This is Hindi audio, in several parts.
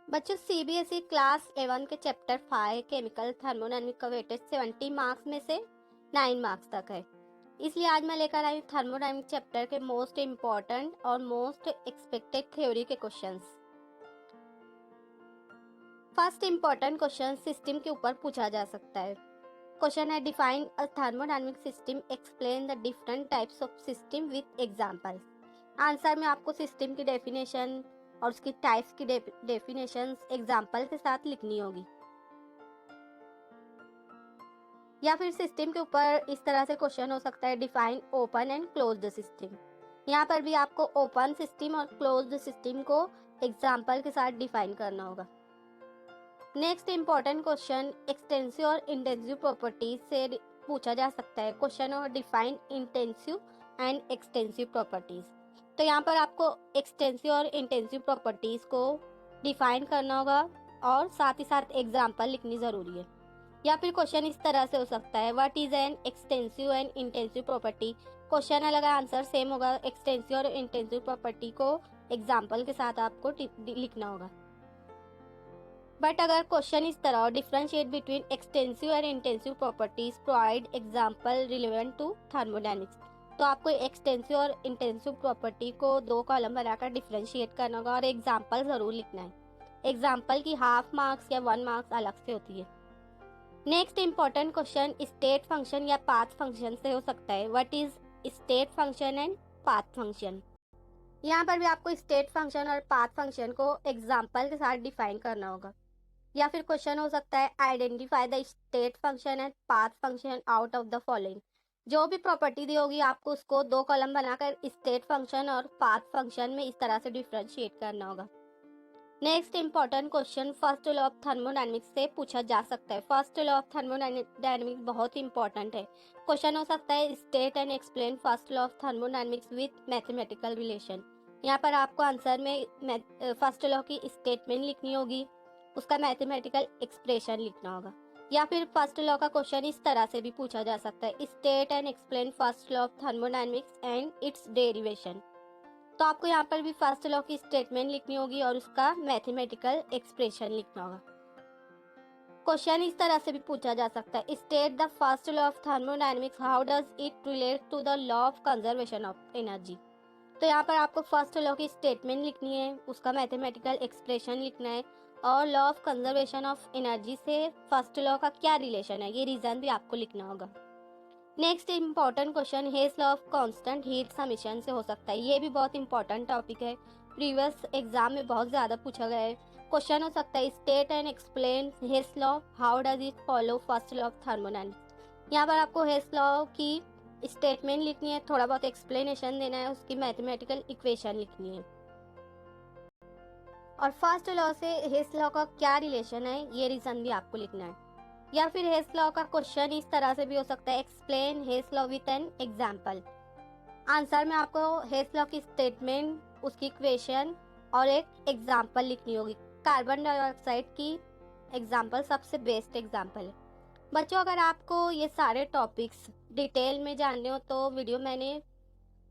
बच्चों सीबीएसई क्लास 11 के चैप्टर 5 केमिकल थर्मोडायनेमिक का वेटेज 70 मार्क्स में से 9 मार्क्स तक है। इसलिए आज मैं लेकर आई थर्मोडायनेमिक चैप्टर के मोस्ट इम्पॉर्टेंट और मोस्ट एक्सपेक्टेड थ्योरी के questions. First important question system के ऊपर पूछा जा सकता है। क्वेश्चन है define a thermodynamic system, explain the different types of system with examples. Answer में आपको सिस्टम की डेफिनेशन और उसकी टाइप्स की डेफिनेशंस एग्जांपल के साथ लिखनी होगी। या फिर सिस्टम के ऊपर इस तरह से क्वेश्चन हो सकता है define open and closed system. यहाँ पर भी आपको ओपन सिस्टम और क्लोज्ड सिस्टम को एग्जांपल के साथ डिफाइन करना होगा। नेक्स्ट इंपॉर्टेंट क्वेश्चन एक्सटेंसिव और इंटेंसिव प्रॉपर्टीज से पूछा जा सकता है। क्वेश्चन और define intensive and extensive properties. तो यहाँ पर आपको एक्सटेंसिव और इंटेंसिव प्रॉपर्टीज को डिफाइन करना होगा और साथ ही साथ एग्जाम्पल लिखनी जरूरी है। या फिर क्वेश्चन इस तरह से हो सकता है what is an extensive and intensive property. Question अलग है, आंसर सेम होगा। एक्सटेंसिव और इंटेंसिव प्रॉपर्टी को एग्जाम्पल के साथ आपको लिखना होगा। बट अगर क्वेश्चन इस तरह डिफरेंशिएट बिटवीन एक्सटेंसिव और intensive properties, provide example relevant to thermodynamics, तो आपको एक्सटेंसिव और इंटेंसिव प्रॉपर्टी को दो कॉलम बनाकर डिफरेंशिएट करना होगा और एग्जाम्पल जरूर लिखना है। एग्जाम्पल की हाफ मार्क्स या 1 मार्क्स अलग से होती है। Next important question state function या पाथ फंक्शन से हो सकता है। What is state function and path function. यहाँ पर भी आपको स्टेट फंक्शन और पाथ फंक्शन को एग्जाम्पल के साथ डिफाइन करना होगा। या फिर क्वेश्चन हो सकता है identify the state function and path function out of the following. जो भी प्रॉपर्टी दी होगी आपको उसको दो कॉलम बनाकर स्टेट फंक्शन और पाथ फंक्शन में इस तरह से डिफरेंशिएट करना होगा। Next important question first law of thermodynamics से पूछा जा सकता है। फर्स्ट लॉ ऑफ थर्मोडायनेमिक्स बहुत इंपॉर्टेंट है। क्वेश्चन हो सकता है state and explain first law of thermodynamics with mathematical relation. यहाँ पर आपको आंसर में फर्स्ट लॉ की स्टेटमेंट लिखनी होगी, उसका मैथमेटिकल एक्सप्रेशन लिखना होगा। या फिर फर्स्ट लॉ का क्वेश्चन इस तरह से भी पूछा जा सकता है state and explain first law of thermodynamics and it's derivation. तो आपको यहाँ पर भी फर्स्ट लॉ की स्टेटमेंट लिखनी होगी और उसका मैथमेटिकल एक्सप्रेशन लिखना होगा। क्वेश्चन इस तरह से भी पूछा जा सकता है state the first law of thermodynamics, how does it relate to the law of conservation of energy. तो यहाँ पर आपको फर्स्ट लॉ की स्टेटमेंट लिखनी है, उसका मैथमेटिकल एक्सप्रेशन लिखना है और law of conservation of energy से फर्स्ट लॉ का क्या रिलेशन है ये रीजन भी आपको लिखना होगा। Next important question Hess law of constant heat summation से हो सकता है। ये भी बहुत इंपॉर्टेंट टॉपिक है, प्रीवियस एग्जाम में बहुत ज्यादा पूछा गया है। क्वेश्चन हो सकता है state and explain Hess law, how does it follow first law of thermodynamics. यहाँ पर आपको हेस लॉ की स्टेटमेंट लिखनी है, थोड़ा बहुत एक्सप्लेनेशन देना है, उसकी मैथमेटिकल इक्वेशन लिखनी है और फर्स्ट लॉ से हेस लॉ का क्या रिलेशन है ये रीजन भी आपको लिखना है। या फिर हेस लॉ का क्वेश्चन इस तरह से भी हो सकता है explain Hess law with an example. Answer में आपको हेस लॉ की स्टेटमेंट, उसकी इक्वेशन और एक एग्जांपल लिखनी होगी। कार्बन डाइऑक्साइड की एग्जांपल सबसे बेस्ट एग्जांपल है। बच्चों अगर आपको ये सारे टॉपिक्स डिटेल में जानने हो तो वीडियो मैंने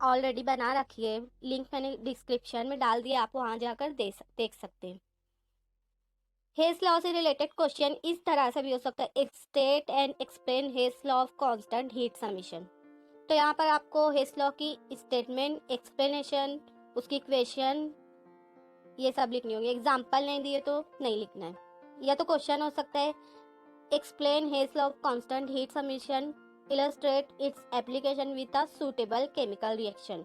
ऑलरेडी बना रखी है, लिंक मैंने डिस्क्रिप्शन में डाल दिया, आप वहां जाकर देख सकते हैं। हेस लॉ से रिलेटेड क्वेश्चन इस तरह से भी हो सकता है state and explain Hess law of constant heat summation. तो यहाँ पर आपको हेस लॉ की स्टेटमेंट, एक्सप्लेनेशन, उसकी इक्वेशन ये सब लिखनी होगी। एग्जाम्पल नहीं दिए तो नहीं लिखना है। या तो क्वेश्चन हो सकता है explain Hess law of constant heat summation, illustrate its application with a suitable chemical reaction.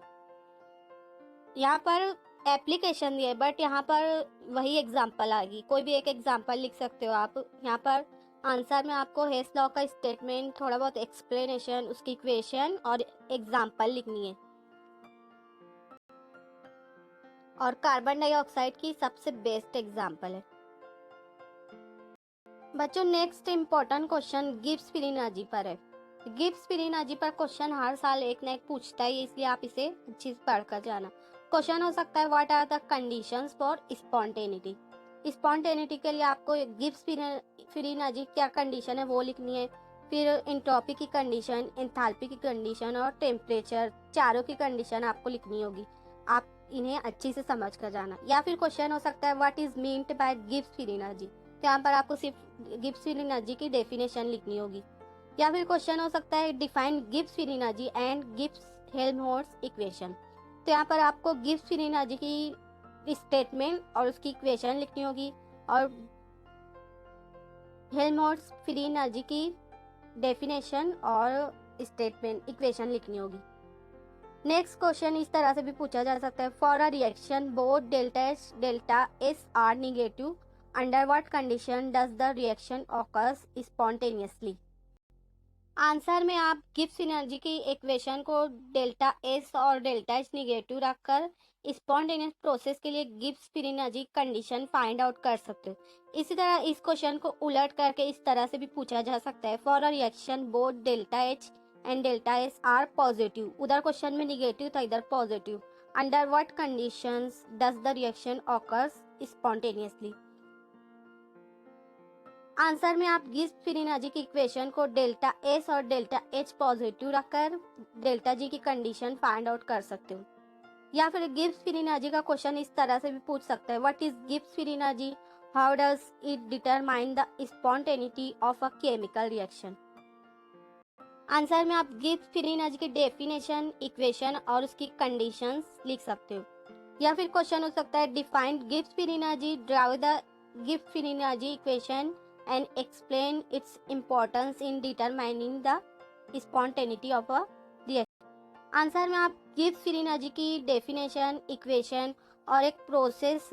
यहाँ पर एप्लीकेशन दिए बट यहाँ पर वही एग्जाम्पल आएगी, कोई भी एक एग्जाम्पल लिख सकते हो आप। यहाँ पर आंसर में आपको हेस लॉ का स्टेटमेंट, थोड़ा बहुत एक्सप्लेनेशन, उसकी इक्वेशन और एग्जाम्पल लिखनी है। और कार्बन डाइऑक्साइड की सबसे बेस्ट एग्जाम्पल है। बच्चों next important question Gibbs free energy पर है। गिब्स फ्री एनर्जी पर क्वेश्चन हर साल एक ना एक पूछता है, इसलिए आप इसे अच्छी से पढ़कर जाना। क्वेश्चन हो सकता है what are the conditions for spontaneity. Spontaneity के लिए आपको गिब्स फ्री एनर्जी क्या कंडीशन है वो लिखनी है। फिर एंट्रोपी की कंडीशन, एंथैल्पी की कंडीशन और टेम्परेचर, चारों की कंडीशन आपको लिखनी होगी। आप इन्हें अच्छी से समझ कर जाना। या फिर क्वेश्चन हो सकता है what is meant by Gibbs free energy, तो यहाँ पर आपको सिर्फ गिब्स फ्री एनर्जी की डेफिनेशन लिखनी होगी। या फिर क्वेश्चन हो सकता है define Gibbs free energy and Gibbs Helmholtz equation, तो यहाँ पर आपको गिब्स फ्री एनर्जी की स्टेटमेंट और उसकी इक्वेशन लिखनी होगी और हेल्महोल्ट्ज फ्री एनर्जी की डेफिनेशन और स्टेटमेंट इक्वेशन लिखनी होगी। नेक्स्ट क्वेश्चन इस तरह से भी पूछा जा सकता है, for a reaction both delta H delta S R negative, under what condition does the reaction occurs spontaneously. Answer में आप गिब्स एनर्जी की इक्वेशन को डेल्टा एस और डेल्टा एच निगेटिव रखकर स्पॉन्टेनियस प्रोसेस के लिए Gibbs free energy condition find out कर सकते हो। इसी तरह इस क्वेश्चन को उलट करके इस तरह से भी पूछा जा सकता है, for a reaction both delta H and delta S R positive, उधर क्वेश्चन में निगेटिव था इधर positive, under what conditions does the reaction occurs spontaneously. Answer में आप गिब्स फ्री एनर्जी की इक्वेशन को डेल्टा एस और डेल्टा एच पॉजिटिव रखकर डेल्टा जी की कंडीशन फाइंड आउट कर सकते हो। या फिर गिब्स फ्री एनर्जी का क्वेश्चन इस तरह से भी पूछ सकता है, what is Gibbs free energy, how does it determine the spontaneity of a chemical reaction. Answer में आप गिब्स फ्री एनर्जी की डेफिनेशन, इक्वेशन और उसकी कंडीशंस लिख सकते हो। या फिर क्वेश्चन हो सकता है defined Gibbs free energy, draw the Gibbs free energy equation and explain its importance in determining the spontaneity of a reaction। Answer में आप गिब्स फ्री एनर्जी की डेफिनेशन, इक्वेशन और एक प्रोसेस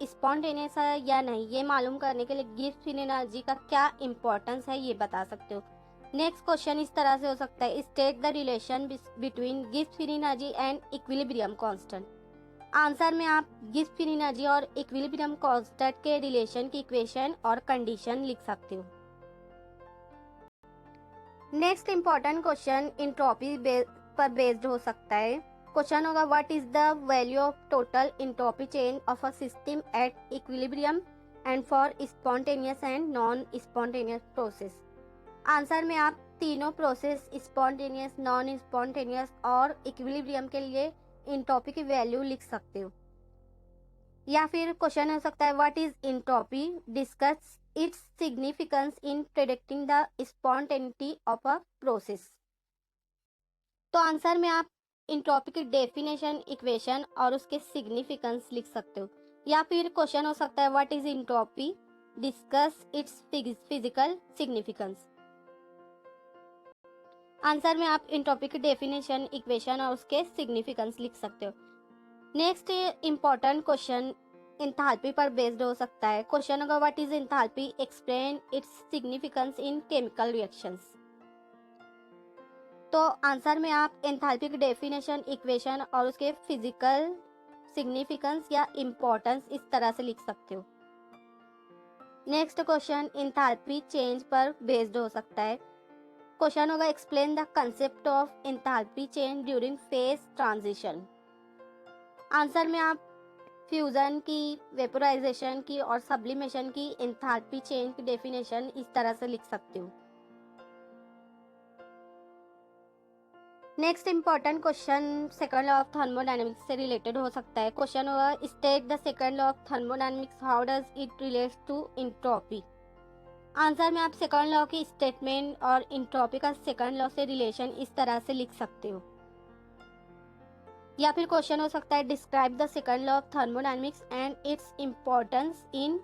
स्पॉन्टेनियस है या नहीं ये मालूम करने के लिए गिब्स फ्री एनर्जी का क्या इंपॉर्टेंस है ये बता सकते हो। नेक्स्ट क्वेश्चन इस तरह से हो सकता है, state the relation between Gibbs free energy and equilibrium constant. Answer में आप गिब्स फ्री एनर्जी और इक्विलिब्रियम कांस्टेंट के रिलेशन की इक्वेशन और कंडीशन लिख सकते हो। नेक्स्ट इंपॉर्टेंट क्वेश्चन एंट्रोपी पर बेस्ड हो सकता है। क्वेश्चन होगा what is the value of total entropy change of a system at equilibrium and for spontaneous and non spontaneous process. Answer में आप तीनों प्रोसेस स्पॉन्टेनियस, नॉन स्पॉन्टेनियस और इक्विलिब्रियम के लिए एंट्रोपी की वैल्यू लिख सकते हो। या फिर क्वेश्चन हो सकता है what is entropy, discuss its significance in predicting the spontaneity of a process. तो आंसर में आप एंट्रोपी की डेफिनेशन, इक्वेशन और उसके सिग्निफिकेंस लिख सकते हो। या फिर क्वेश्चन हो सकता है what is entropy, discuss it's physical significance. Answer में आप एंट्रोपी की डेफिनेशन, इक्वेशन और उसके सिग्निफिकेंस लिख सकते हो। नेक्स्ट इंपॉर्टेंट क्वेश्चन एंथैल्पी पर बेस्ड हो सकता है। क्वेश्चन होगा what is enthalpy, explain its significance in chemical reactions. तो आंसर में आप एंथैल्पी की डेफिनेशन, इक्वेशन और उसके फिजिकल सिग्निफिकेंस या इम्पोर्टेंस इस तरह से लिख सकते हो। नेक्स्ट क्वेश्चन एंथैल्पी चेंज पर बेस्ड हो सकता है। क्वेश्चन होगा explain the concept of enthalpy change during phase transition. Answer में आप फ्यूजन की, वेपोराइजेशन की और सब्लिमेशन की एंथैल्पी चेंज की डेफिनेशन इस तरह से लिख सकते हो। Next important question second law of thermodynamics से रिलेटेड हो सकता है। क्वेश्चन होगा state the second law of thermodynamics, how does it relates to entropy. Answer में आप सेकंड लॉ की स्टेटमेंट और एंट्रोपी का सेकंड लॉ से रिलेशन इस तरह से लिख सकते हो। या फिर क्वेश्चन हो सकता है describe the second law of thermodynamics and its importance in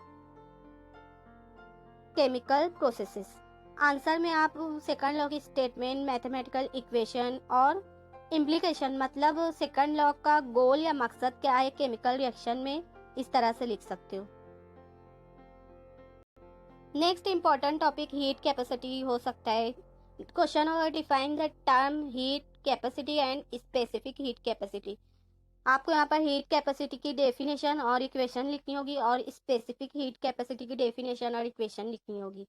chemical processes. Answer में आप सेकंड लॉ की स्टेटमेंट, मैथमेटिकल इक्वेशन और इम्प्लीकेशन, मतलब सेकंड लॉ का गोल या मकसद क्या है केमिकल रिएक्शन में, इस तरह से लिख सकते हो। Next important topic heat capacity हो सकता है। क्वेश्चन होगा define the term heat capacity and specific heat capacity. आपको यहाँ पर हीट कैपेसिटी की डेफिनेशन और इक्वेशन लिखनी होगी और स्पेसिफिक हीट कैपेसिटी की डेफिनेशन और इक्वेशन लिखनी होगी।